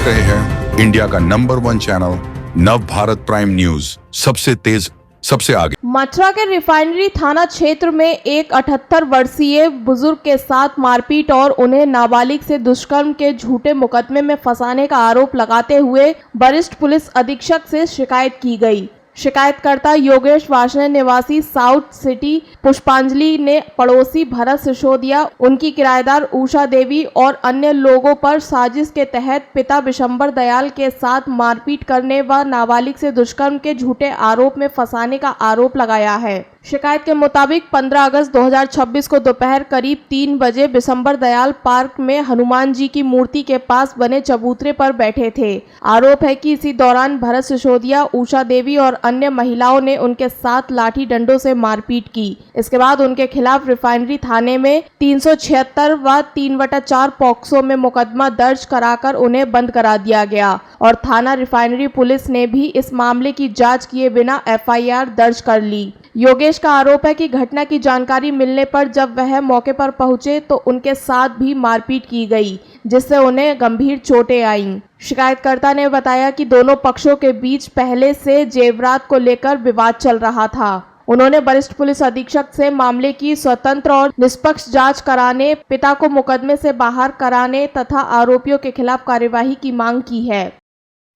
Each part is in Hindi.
देख रहे हैं इंडिया का नंबर 1 चैनल नव भारत प्राइम न्यूज, सबसे तेज सबसे आगे। मथुरा के रिफाइनरी थाना क्षेत्र में एक 78 वर्षीय बुजुर्ग के साथ मारपीट और उन्हें नाबालिग से दुष्कर्म के झूठे मुकदमे में फंसाने का आरोप लगाते हुए वरिष्ठ पुलिस अधीक्षक से शिकायत की गई। शिकायतकर्ता योगेश वासने निवासी साउथ सिटी पुष्पांजलि ने पड़ोसी भरत सिसोदिया, उनकी किराएदार उषा देवी और अन्य लोगों पर साजिश के तहत पिता विशंबर दयाल के साथ मारपीट करने व नाबालिग से दुष्कर्म के झूठे आरोप में फंसाने का आरोप लगाया है। शिकायत के मुताबिक 15 अगस्त 2026 को दोपहर करीब 3 बजे विशंबर दयाल पार्क में हनुमान जी की मूर्ति के पास बने चबूतरे पर बैठे थे। आरोप है कि इसी दौरान भरत सिसोदिया, उषा देवी और अन्य महिलाओं ने उनके साथ लाठी डंडों से मारपीट की। इसके बाद उनके खिलाफ रिफाइनरी थाने में 376 व 3/4 पॉक्सो में मुकदमा दर्ज कराकर उन्हें बंद करा दिया गया और थाना रिफाइनरी पुलिस ने भी इस मामले की जाँच किए बिना FIR दर्ज कर ली। योगेश का आरोप है कि घटना की जानकारी मिलने पर जब वह मौके पर पहुंचे तो उनके साथ भी मारपीट की गई, जिससे उन्हें गंभीर चोटें आईं। शिकायतकर्ता ने बताया कि दोनों पक्षों के बीच पहले से जेवरात को लेकर विवाद चल रहा था। उन्होंने वरिष्ठ पुलिस अधीक्षक से मामले की स्वतंत्र और निष्पक्ष जांच कराने, पिता को मुकदमे से बाहर कराने तथा आरोपियों के खिलाफ कार्यवाही की मांग की है।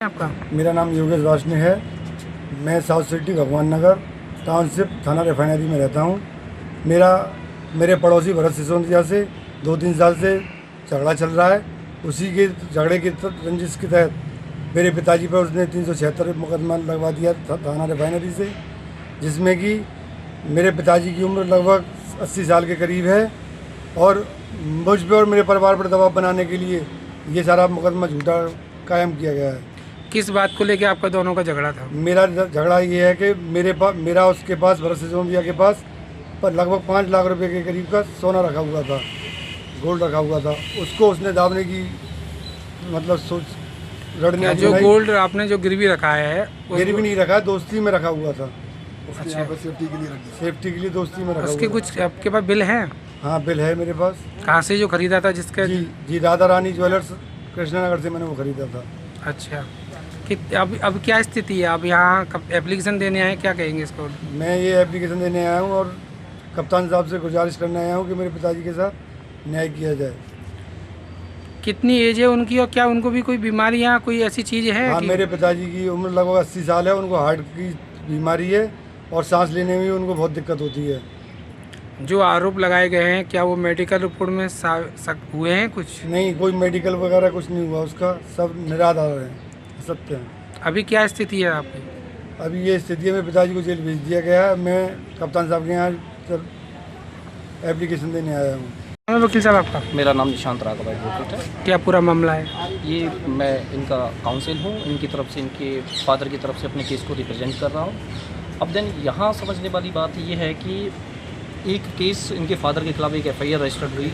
आपका? मेरा नाम योगेश वासने है। मैं साउथ सिटी भगवान नगर टाउनशिप थाना रिफाइनरी में रहता हूँ। मेरे पड़ोसी भरत सिसोदिया से 2-3 साल से झगड़ा चल रहा है। उसी के झगड़े की रंजिश के तहत मेरे पिताजी पर उसने 376 मुकदमा लगवा दिया थाना रिफाइनरी से, जिसमें कि मेरे पिताजी की उम्र लगभग 80 साल के करीब है और मुझ पर और मेरे परिवार पर दबाव बनाने के लिए ये सारा मुकदमा झूठा कायम किया गया है। किस बात को लेकर आपका दोनों का झगड़ा था? मेरा झगड़ा ये है कि मेरा उसके पास भरत सिसोदिया के पास पर लगभग 5 लाख रुपए के करीब का सोना रखा हुआ था, गोल्ड रखा हुआ था। उसको उसने दाबने की मतलब सोच लड़ने जो गोल्ड आपने जो गिरवी रखा है, गिरवी नहीं रखा, दोस्ती में रखा हुआ था। अच्छा, सेफ्टी के लिए दोस्ती में रखा उसके हुआ कुछ आपके पास बिल है? हाँ, बिल है मेरे पास। कहाँ से जो खरीदा था जिसका? जी राधा रानी ज्वेलर्स कृष्णनगर से मैंने वो खरीदा था। अच्छा, कि अब क्या स्थिति है? अब यहाँ एप्लीकेशन देने आए, क्या कहेंगे इसको? मैं ये एप्लीकेशन देने आया हूँ और कप्तान साहब से गुजारिश करने आया हूँ कि मेरे पिताजी के साथ न्याय किया जाए। कितनी एज है उनकी और क्या उनको भी कोई बीमारियाँ, कोई ऐसी चीज़ है? हाँ, मेरे पिताजी की उम्र लगभग 80 साल है। उनको हार्ट की बीमारी है और सांस लेने में उनको बहुत दिक्कत होती है। जो आरोप लगाए गए हैं, क्या वो मेडिकल रिपोर्ट में हुए हैं कुछ? नहीं, कोई मेडिकल वगैरह कुछ नहीं हुआ उसका, सब निराधार है, सत्य है। अभी क्या स्थिति है आपकी? अभी ये स्थिति है, मेरे पिताजी को जेल भेज दिया गया है। मैं कप्तान साहब के यहाँ एप्लीकेशन देने आया हूँ। वकील साहब आपका? मेरा नाम निशांत राघव एडवोकेट है। क्या पूरा मामला है? ये मैं इनका काउंसिल हूँ, इनकी तरफ से, इनके फादर की तरफ से अपने केस को रिप्रेजेंट कर रहा हूँ। अब देन यहाँ समझने वाली बात ये है कि एक केस इनके फादर के खिलाफ एक FIR रजिस्टर्ड हुई,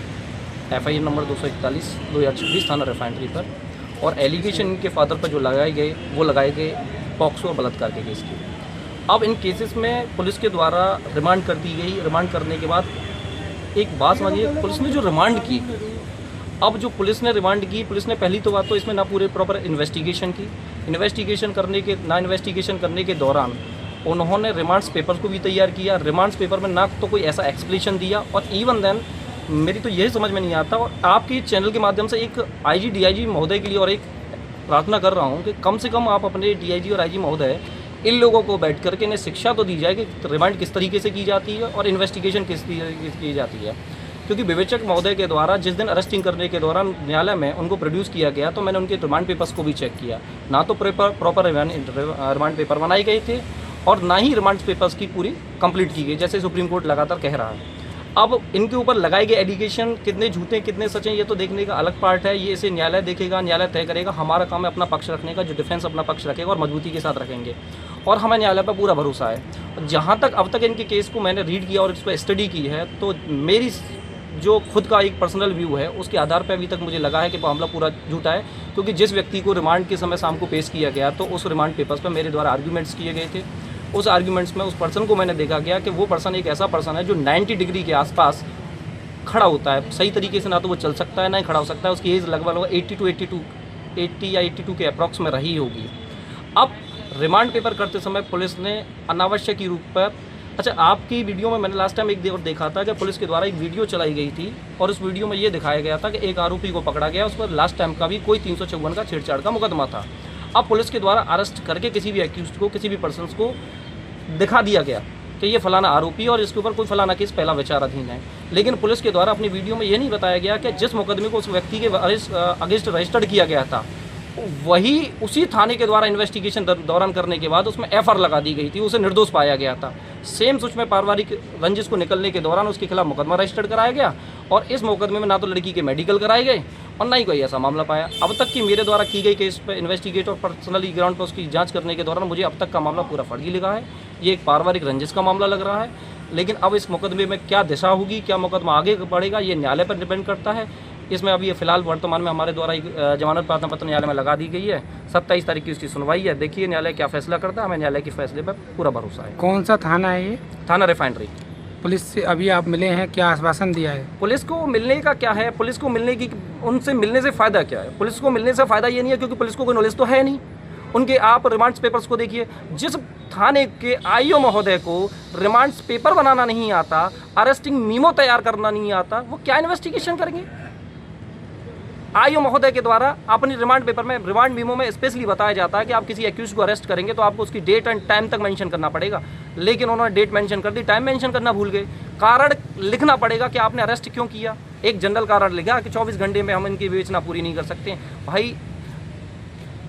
FIR नंबर 241/2026 थाना रिफाइनरी पर, और एलिगेशन इनके फादर पर जो लगाए गए पॉक्सो और बलात्कार के केस की। अब इन केसेस में पुलिस के द्वारा रिमांड कर दी गई। रिमांड करने के बाद एक बात समझिए, पुलिस ने जो रिमांड की, अब जो पुलिस ने रिमांड की, पुलिस ने पहली तो बात तो इसमें ना पूरे प्रॉपर इन्वेस्टिगेशन की। इन्वेस्टिगेशन करने के दौरान उन्होंने रिमांड्स पेपर्स को भी तैयार किया। रिमांड्स पेपर में ना तो कोई ऐसा एक्सप्लेनेशन दिया, और इवन देन मेरी तो यही समझ में नहीं आता, और आपके चैनल के माध्यम से एक IG DIG महोदय के लिए और एक प्रार्थना कर रहा हूँ कि कम से कम आप अपने DIG और IG महोदय इन लोगों को बैठ करके इन्हें शिक्षा तो दी जाए कि रिमांड किस तरीके से की जाती है और इन्वेस्टिगेशन किस तरीके से की जाती है। क्योंकि विवेचक महोदय के द्वारा जिस दिन अरेस्टिंग करने के दौरान न्यायालय में उनको प्रोड्यूस किया गया, तो मैंने उनके रिमांड पेपर्स को भी चेक किया। ना तो प्रॉपर रिमांड पेपर बनाए गए थे और ना ही रिमांड पेपर्स की पूरी कंप्लीट की गई, जैसे सुप्रीम कोर्ट लगातार कह रहा है। अब इनके ऊपर लगाए गए एलिगेशन कितने झूठे कितने सच हैं, ये तो देखने का अलग पार्ट है। ये इसे न्यायालय देखेगा, न्यायालय तय करेगा। हमारा काम है अपना पक्ष रखने का, जो डिफेंस अपना पक्ष रखेगा और मजबूती के साथ रखेंगे, और हमें न्यायालय पर पूरा भरोसा है। जहाँ तक अब तक इनके केस को मैंने रीड किया और इस पर स्टडी की है, तो मेरी जो खुद का एक पर्सनल व्यू है उसके आधार पर अभी तक मुझे लगा है कि मामला पूरा झूठा है। क्योंकि जिस व्यक्ति को रिमांड के समय शाम को पेश किया गया, तो उस रिमांड पेपर्स पर मेरे द्वारा आर्ग्यूमेंट्स किए गए थे। उस आर्ग्यूमेंट्स में उस पर्सन को मैंने देखा गया कि वो पर्सन एक ऐसा पर्सन है जो 90 डिग्री के आसपास खड़ा होता है। सही तरीके से ना तो वो चल सकता है, ना ही खड़ा हो सकता है। उसकी एज लगभग 80 to 82 80 या 82 के अप्रॉक्स में रही होगी। अब रिमांड पेपर करते समय पुलिस ने अनावश्यक रूप पर, अच्छा आपकी वीडियो में मैंने लास्ट टाइम एक और देखा था कि पुलिस के द्वारा एक वीडियो चलाई गई थी और उस वीडियो में ये दिखाया गया था कि एक आरोपी को पकड़ा गया, उस पर लास्ट टाइम का भी कोई 354 का छेड़छाड़ का मुकदमा था। अब पुलिस के द्वारा अरेस्ट करके किसी भी एक्यूज्ड को, किसी भी पर्सन को दिखा दिया गया कि ये फलाना आरोपी और इसके ऊपर कोई फलाना केस पहला विचाराधीन है, लेकिन पुलिस के द्वारा अपनी वीडियो में ये नहीं बताया गया कि जिस मुकदमे को उस व्यक्ति के अगेंस्ट रजिस्टर्ड किया गया था वही उसी थाने के द्वारा इन्वेस्टिगेशन दौरान करने के बाद उसमें एफआईआर लगा दी गई थी, उसे निर्दोष पाया गया था। सेम उसमें पारिवारिक रंजिश को निकलने के दौरान उसके खिलाफ मुकदमा रजिस्टर्ड कराया गया और इस मुकदमे में ना तो लड़की के मेडिकल कराए गए और ना ही कोई ऐसा मामला पाया। अब तक की मेरे द्वारा की गई केस पर इन्वेस्टिगेट और पर्सनली ग्राउंड पर उसकी जांच करने के दौरान मुझे अब तक का मामला पूरा फर्जी लगा है। ये एक पारिवारिक रंजिश का मामला लग रहा है, लेकिन अब इस मुकदमे में क्या दिशा होगी, क्या मुकदमा आगे बढ़ेगा, ये न्यायालय पर डिपेंड करता है। इसमें अभी ये फिलहाल वर्तमान में हमारे द्वारा एक जमानत प्रार्थना पत्र न्यायालय में लगा दी गई है। 27 तारीख की उसकी सुनवाई है। देखिए न्यायालय क्या फैसला करता है, हमें न्यायालय के फैसले पर पूरा भरोसा है। कौन सा थाना है ये? थाना रिफाइनरी। पुलिस से अभी आप मिले हैं, क्या आश्वासन दिया है? पुलिस को मिलने का क्या है, पुलिस को मिलने की, उनसे मिलने से फ़ायदा क्या है? पुलिस को मिलने से फ़ायदा ये नहीं है क्योंकि पुलिस को कोई नॉलेज तो है नहीं। उनके आप रिमांड पेपर्स को देखिए, जिस थाने के आईओ महोदय को रिमांड पेपर बनाना नहीं आता, अरेस्टिंग मीमो तैयार करना नहीं आता, वो क्या इन्वेस्टिगेशन करेंगे? आईओ महोदय के द्वारा अपनी रिमांड पेपर में, रिमांड मीमो में स्पेशली बताया जाता है कि आप किसी एक्यूज को अरेस्ट करेंगे तो आपको उसकी डेट एंड टाइम तक मेंशन करना पड़ेगा, लेकिन उन्होंने डेट मेंशन कर दी, टाइम मेंशन करना भूल गए। कारण लिखना पड़ेगा कि आपने अरेस्ट क्यों किया। एक जनरल कारण लिखा कि 24 घंटे में हम इनकी विवेचना पूरी नहीं कर सकते। भाई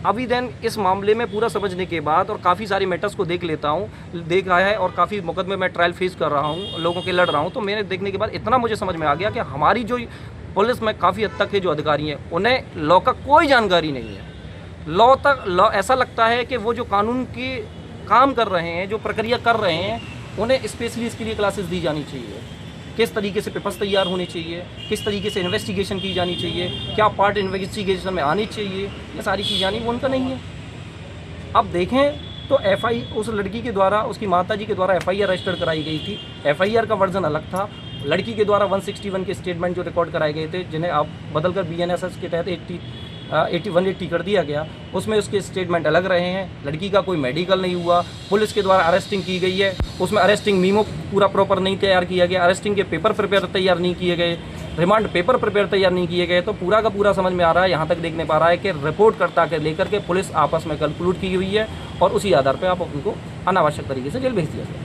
अभी देन इस मामले में पूरा समझने के बाद और काफ़ी सारे मैटर्स को देखा है और काफ़ी मुकदमे में ट्रायल फेस कर रहा हूँ, लोगों के लड़ रहा हूँ, तो मैंने देखने के बाद इतना मुझे समझ में आ गया कि हमारी जो पुलिस में काफ़ी हद तक के जो अधिकारी हैं उन्हें लॉ का कोई जानकारी नहीं है। लॉ ऐसा लगता है कि वो जो कानून के काम कर रहे हैं, जो प्रक्रिया कर रहे हैं, उन्हें स्पेशली इसके लिए क्लासेस दी जानी चाहिए। किस तरीके से पेपर्स तैयार होने चाहिए, किस तरीके से इन्वेस्टिगेशन की जानी चाहिए, क्या पार्ट इन्वेस्टिगेशन में आनी चाहिए, ये सारी चीज़ें आनी वो उनका नहीं है। अब देखें तो उस लड़की के द्वारा, उसकी माताजी के द्वारा एफआईआर रजिस्टर कराई गई थी। एफआईआर का वर्जन अलग था। लड़की के द्वारा 161 के स्टेटमेंट जो रिकॉर्ड कराए गए थे, जिन्हें आप बदलकर बीएनएसएस के तहत 180 कर दिया गया, उसमें उसके स्टेटमेंट अलग रहे हैं। लड़की का कोई मेडिकल नहीं हुआ, पुलिस के द्वारा अरेस्टिंग की गई है, उसमें अरेस्टिंग मीमो पूरा प्रॉपर नहीं तैयार किया गया, अरेस्टिंग के पेपर प्रिपेयर तैयार नहीं किए गए, रिमांड पेपर प्रिपेयर तैयार नहीं किए गए। तो पूरा का पूरा समझ में आ रहा है, यहाँ तक देखने पा रहा है कि रिपोर्टकर्ता के लेकर के पुलिस आपस में कंक्लूड की हुई है और उसी आधार पर आप उनको अनावश्यक तरीके से जेल भेज दिया गया।